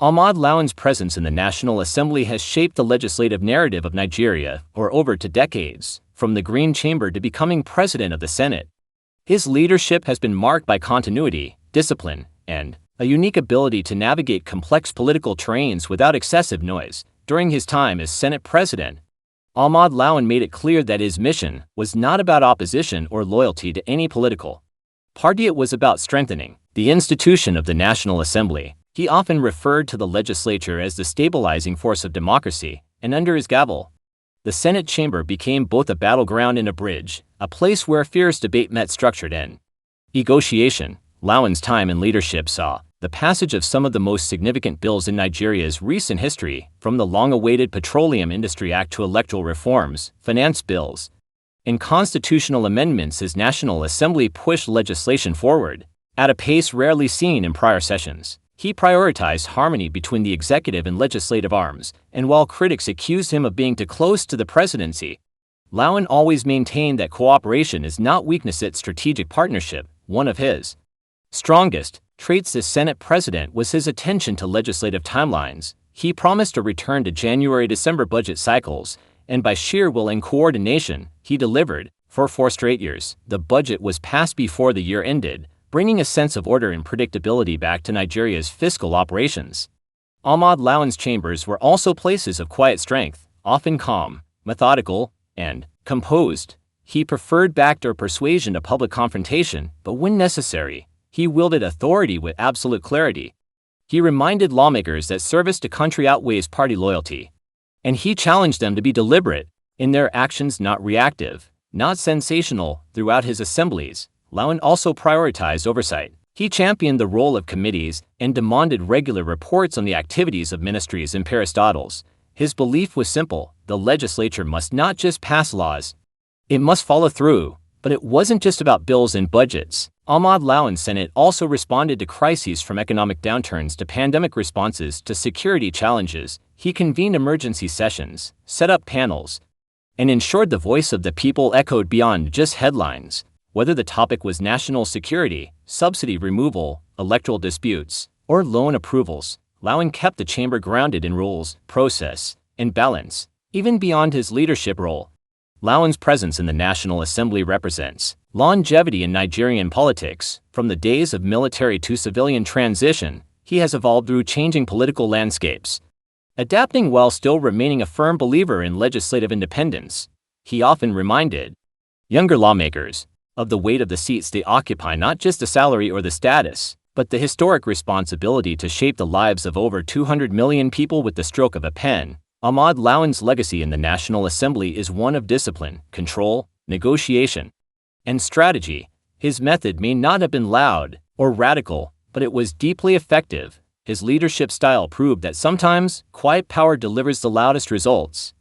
Ahmad Lawan's presence in the National Assembly has shaped the legislative narrative of Nigeria for over 2 decades, from the Green Chamber to becoming president of the Senate. His leadership has been marked by continuity, discipline, and a unique ability to navigate complex political terrains without excessive noise. During his time as Senate president, Ahmad Lawan made it clear that his mission was not about opposition or loyalty to any political party. It was about strengthening the institution of the National Assembly. He often referred to the legislature as the stabilizing force of democracy, and under his gavel, the Senate chamber became both a battleground and a bridge, a place where fierce debate met structured and negotiation. Lawan's time in leadership saw the passage of some of the most significant bills in Nigeria's recent history, from the long-awaited Petroleum Industry Act to electoral reforms, finance bills, and constitutional amendments. His National Assembly pushed legislation forward at a pace rarely seen in prior sessions. He prioritized harmony between the executive and legislative arms, and while critics accused him of being too close to the presidency, Lawan always maintained that cooperation is not weakness, it's strategic partnership. One of his strongest traits as Senate president was his attention to legislative timelines. He promised a return to January-December budget cycles, and by sheer will and coordination, he delivered. For 4 straight years, the budget was passed before the year ended, bringing a sense of order and predictability back to Nigeria's fiscal operations. Ahmad Lawan's chambers were also places of quiet strength, often calm, methodical, and composed. He preferred backdoor persuasion to public confrontation, but when necessary, he wielded authority with absolute clarity. He reminded lawmakers that service to country outweighs party loyalty, and he challenged them to be deliberate in their actions, not reactive, not sensational. Throughout his assemblies, Lawan also prioritized oversight. He championed the role of committees and demanded regular reports on the activities of ministries and parastatals. His belief was simple: the legislature must not just pass laws, it must follow through. But it wasn't just about bills and budgets. Ahmad Lawan's Senate also responded to crises, from economic downturns to pandemic responses to security challenges. He convened emergency sessions, set up panels, and ensured the voice of the people echoed beyond just headlines. Whether the topic was national security, subsidy removal, electoral disputes, or loan approvals, Lawan kept the chamber grounded in rules, process, and balance. Even beyond his leadership role, Lawan's presence in the National Assembly represents longevity in Nigerian politics. From the days of military to civilian transition, he has evolved through changing political landscapes, adapting while still remaining a firm believer in legislative independence. He often reminded younger lawmakers of the weight of the seats they occupy, not just the salary or the status, but the historic responsibility to shape the lives of over 200 million people with the stroke of a pen. Ahmad Lawan's legacy in the National Assembly is one of discipline, control, negotiation, and strategy. His method may not have been loud or radical, but it was deeply effective. His leadership style proved that sometimes quiet power delivers the loudest results.